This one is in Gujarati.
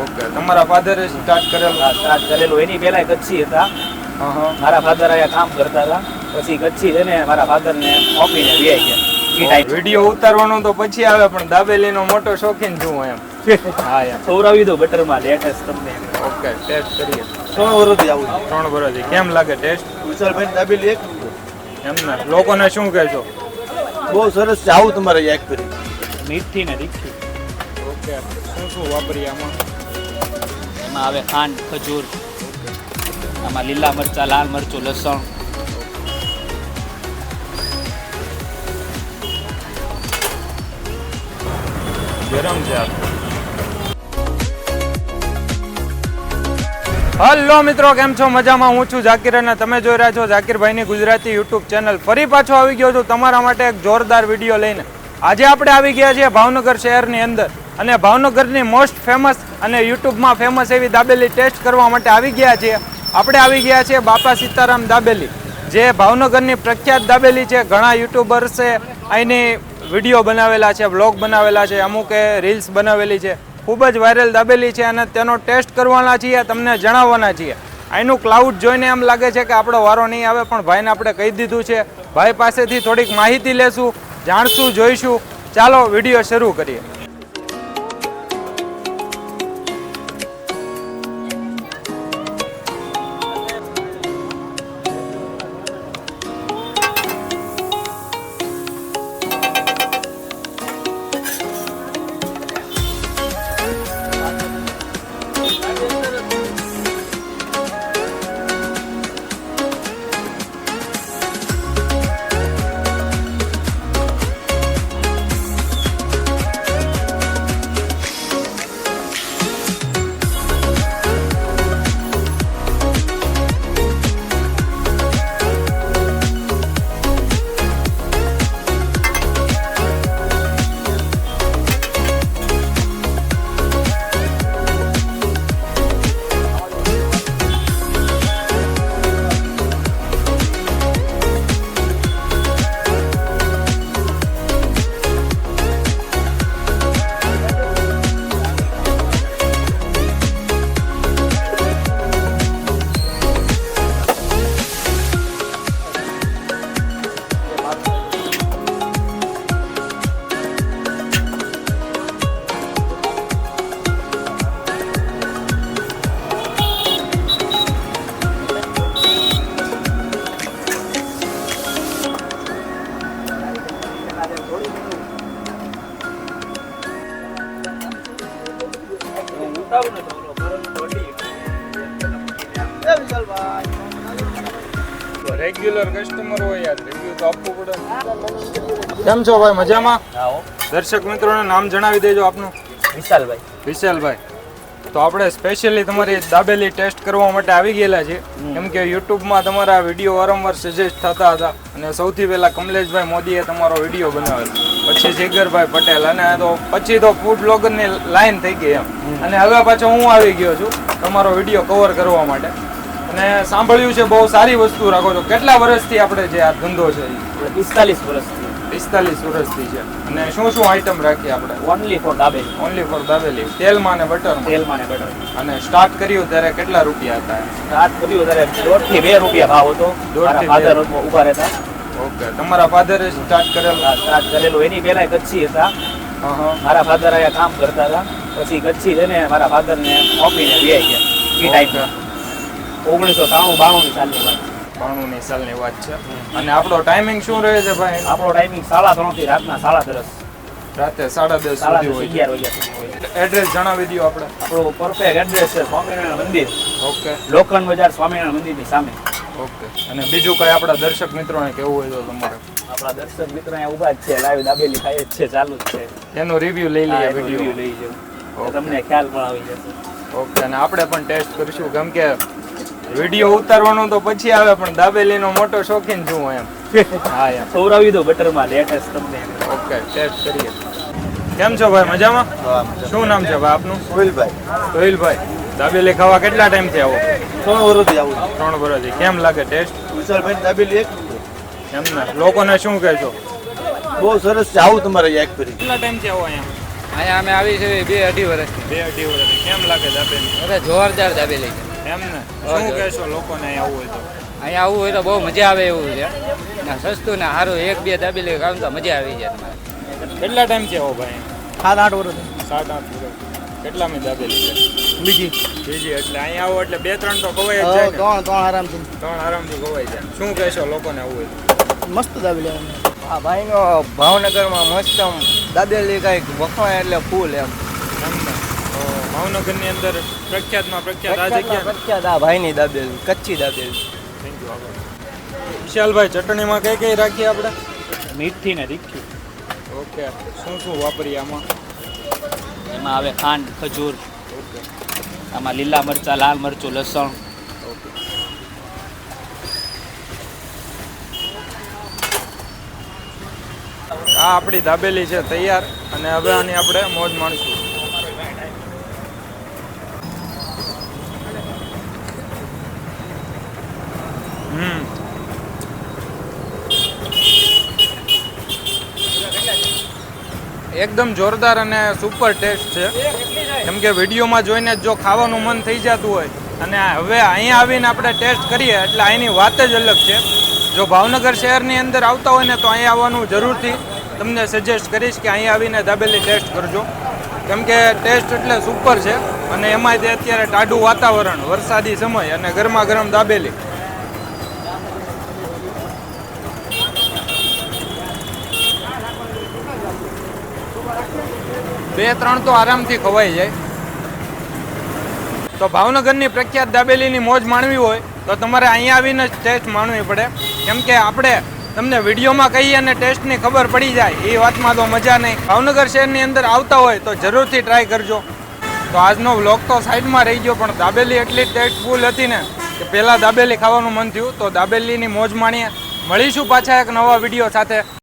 ઓકે, તમારા ફાધરે સ્ટાર્ટ કરેલું? એની પહેલા કચ્છી હતા. મારા ફાધર અહીંયા કામ કરતા હતા, પછી કચ્છી છે ને મારા ફાધર ને ઓપીને વ્યાઈ ગયા. વિડીયો ઉતારવાનો તો પછી આવે, પણ દાબેલીનો મોટો શોખીન છું એમ. હા એમ ખવડાવી દો બટરમાં લેટેસ્ટ તમને. ઓકે, ટેસ્ટ કરીએ. 3 વર્ષથી આવું 3 વર્ષથી. કેમ લાગે ટેસ્ટ? વિશાલભાઈ દાબેલી એક એમને લોકોને શું કહેશો? બહુ સરસ છે, આવું તમારે એક કરી. મીઠી ને તીખી. ઓકે, શું વાપરીએ આમાં? એમાં આવે ખાંડ, ખજૂર, આમાં લીલા મરચા, લાલ મરચું, લસણ. ગરમ છે. હલો મિત્રો, કેમ છો? મજામાં? હું છું ઝાકીર અને તમે જોઈ રહ્યા છો ઝાકીરભાઈની ગુજરાતી યુટ્યુબ ચેનલ. ફરી પાછો આવી ગયો છું તમારા માટે એક જોરદાર વિડીયો લઈને. આજે આપણે આવી ગયા છીએ ભાવનગર શહેરની અંદર, અને ભાવનગરની મોસ્ટ ફેમસ અને યુટ્યુબમાં ફેમસ એવી દાબેલી ટેસ્ટ કરવા માટે આવી ગયા છીએ. આપણે આવી ગયા છીએ બાપા સીતારામ દાબેલી, જે ભાવનગરની પ્રખ્યાત દાબેલી છે. ઘણા યુટ્યુબર્સે અહીંની વિડીયો બનાવેલા છે, બ્લોગ બનાવેલા છે, અમુકે રીલ્સ બનાવેલી છે. ખૂબ જ વાયરલ દાબેલી છે અને તેનો ટેસ્ટ કરવાના છીએ, તમને જણાવવાના છીએ. અહીંનું ક્લાઉડ જોઈને એમ લાગે છે કે આપણો વારો નહીં આવે, પણ ભાઈને આપણે કહી દીધું છે. ભાઈ પાસેથી થોડીક માહિતી લેશું, જાણશું, જોઈશું. ચાલો વિડીયો શરૂ કરીએ. રેગ્યુલર કસ્ટમર હોય યાર, રિવ્યુ તો આપવું પડે. કેમ છો ભાઈ? મજામાં? દર્શક મિત્રોને નામ જણાવી દેજો આપનું. વિશાલભાઈ. વિશાલભાઈ, તો આપણે સ્પેશિયલી તમારી દાબેલી ટેસ્ટ કરવા માટે આવી ગયેલા છે, કેમ કે યુટ્યુબમાં તમારા વિડીયો વારંવાર સજેસ્ટ થતા હતા, અને સૌથી પહેલા કમલેશભાઈ મોદીએ તમારો વિડીયો બનાવેલો, પછી જીગરભાઈ પટેલ, અને તો પછી તો ફૂડ બ્લોગરની લાઈન થઈ ગઈ એમ. અને હવે પાછો હું આવી ગયો છું તમારો વિડીયો કવર કરવા માટે, અને સાંભળ્યું છે બહુ સારી વસ્તુ રાખો છો. કેટલા વર્ષથી આપણે જે આ ધંધો છે? 45 વર્ષથી. 45 વર્ષથી છે. અને શું શું આઈટમ રાખી આપણે? Only four dabeli. Only four dabeli, તેલમાં ને બટરમાં. તેલમાં ને બટર. અને સ્ટાર્ટ કર્યું ત્યારે કેટલા રૂપિયા હતા? સ્ટાર્ટ કર્યું ત્યારે 1.5 થી 2 રૂપિયા ભાવ હતો. મારા ફાધર ઉભા રહેતા. ઓકે, તમારા ફાધરે સ્ટાર્ટ કરેલું? સ્ટાર્ટ કરેલું. એની પહેલા કચ્છી હતા. મારા ફાધર અહીંયા કામ કરતા હતા, પછી કચ્છી છે ને મારા ફાધર ને ઓપીને વ્યાઈ ગયા. એ ટાઈપના 1992 સાલની વાત છે. અને આપણો ટાઈમિંગ શું રહે છે ભાઈ? આપણો ટાઈમિંગ 3:30 થી રાતના 10:30. રાતે 10:30 સુધી હોય. 11 વાગ્યા સુધી. એડ્રેસ જણાવી દો આપણે. આપણો પરફેક્ટ એડ્રેસ છે સ્વામિનારાયણ મંદિર. ઓકે. લોખંડ બજાર સ્વામિનારાયણ મંદિરની સામે. ઓકે. અને બીજું કઈ આપણા દર્શક મિત્રોને કેવું હોય તો તમારે? આપણા દર્શક મિત્રો અહીંયા ઊભા જ છે, લાઈવ દાબેલી ખાય જ છે, ચાલુ જ છે. એનો રિવ્યુ લઈ લઈએ. વિડીયો લઈ જવું, તમને ખ્યાલ પણ આવી જશે. ઓકે. અને આપણે પણ ટેસ્ટ કરીશું, કેમ કે વિડીયો ઉતારવાનો તો પછી આવે, પણ દાબેલીનો મોટો શોખીન છું એમ. હા એમ ખવડાવી દો બટરમાં લેટેસ્ટ તમને. ઓકે, ટેસ્ટ કરીએ. કેમ છો ભાઈ? મજામાં? શું નામ છે ભાઈ આપનું? સોહિલભાઈ. સોહિલભાઈ, દાબેલી ખાવા કેટલા ટાઈમથી આવો? 3 વર્ષથી આવું 3 વર્ષથી. કેમ લાગે ટેસ્ટ? વિશાલભાઈ દાબેલી એક એમને લોકોને શું કહેશો? બહુ સરસ છે, આવું તમારે એક કરી. કેટલા ટાઈમથી આવો અહીંયા? અહીંયા અમે આવી છે 2-2.5 વર્ષથી. 2-2.5 વર્ષથી કેમ લાગે દાબેલી અરે જોરદાર દાબેલી છે. એમ ને શું કહેશો લોકોને અહીં આવવું હોય તો અહીંયા આવવું હોય તો બહુ મજા આવે એવું છે ને સસ્તું ને સારું 1-2 દાબેલી ખાવ તો મજા આવી જાય તમારે. કેટલા ટાઈમથી આવો ભાઈ 7-8 વર્ષ 7-8 વર્ષ કેટલામી દાબેલી છે બીજી બીજી એટલે અહીંયા આવો એટલે 2-3 તો ખવાય જ જાય ને? ત્રણ આરામથી 3 આરામથી ખવાય જાય શું કહેશો લોકોને આવવું હોય તો? મસ્ત દાબેલી આવે આ ભાઈનો ભાવનગરમાં મસ્ત આમ દાબેલી કંઈક વખણાય એટલે ફૂલ એમ એમ ને તો ભાવનગરની અંદર પ્રખ્યાતમાં પ્રખ્યાત આ જગ્યા પ્રખ્યાત આ ભાઈની દાબેલી કચ્છી દાબેલી. થેન્ક યુ આભાર વિશાલભાઈ ચટણીમાં કઈ કઈ રાખીએ આપણે મીઠી ને તીખી. ઓકે શું શું વાપરીએ આમાં એમાં આવે ખાંડ, ખજૂર, આમાં લીલા મરચાં, લાલ મરચું, લસણ. આ આપણી દાબેલી છે તૈયાર અને હવે આની આપણે મોજ માણશું એકદમ જોરદાર અને સુપર ટેસ્ટ છે કેમ કે વિડીયોમાં જોઈને જો ખાવાનું મન થઈ જતું હોય અને હવે અહીંયા આવીને આપણે ટેસ્ટ કરીએ એટલે અહીંની વાત જ અલગ છે જો ભાવનગર શહેરની અંદર આવતા હોય ને તો અહીંયા આવવાનું જરૂરથી તમને સજેસ્ટ કરીશ કે અહીંયા આવીને દાબેલી ટેસ્ટ કરજો કેમ કે ટેસ્ટ એટલે સુપર છે અને એમાંય તે અત્યારે ટાઢું વાતાવરણ વરસાદી સમય અને ગરમા ગરમ દાબેલી બે ત્રણ તો આરામથી ખવાઈ જાય તો ભાવનગરની પ્રખ્યાત દાબેલીની મોજ માણવી હોય તો તમારે અહીંયા આવીને જ ટેસ્ટ માણવી પડે કેમ કે આપણે તમને વિડીયોમાં કહીએ અને ટેસ્ટની ખબર પડી જાય એ વાતમાં તો મજા નહીં ભાવનગર શહેરની અંદર આવતા હોય તો જરૂરથી ટ્રાય કરજો તો આજનો વ્લોગ તો સાઈડમાં રહી ગયો પણ દાબેલી એટલી ટેસ્ટફુલ હતી ને કે પહેલાં દાબેલી ખાવાનું મન થયું તો દાબેલીની મોજ માણીએ મળીશું પાછા એક નવા વિડીયો સાથે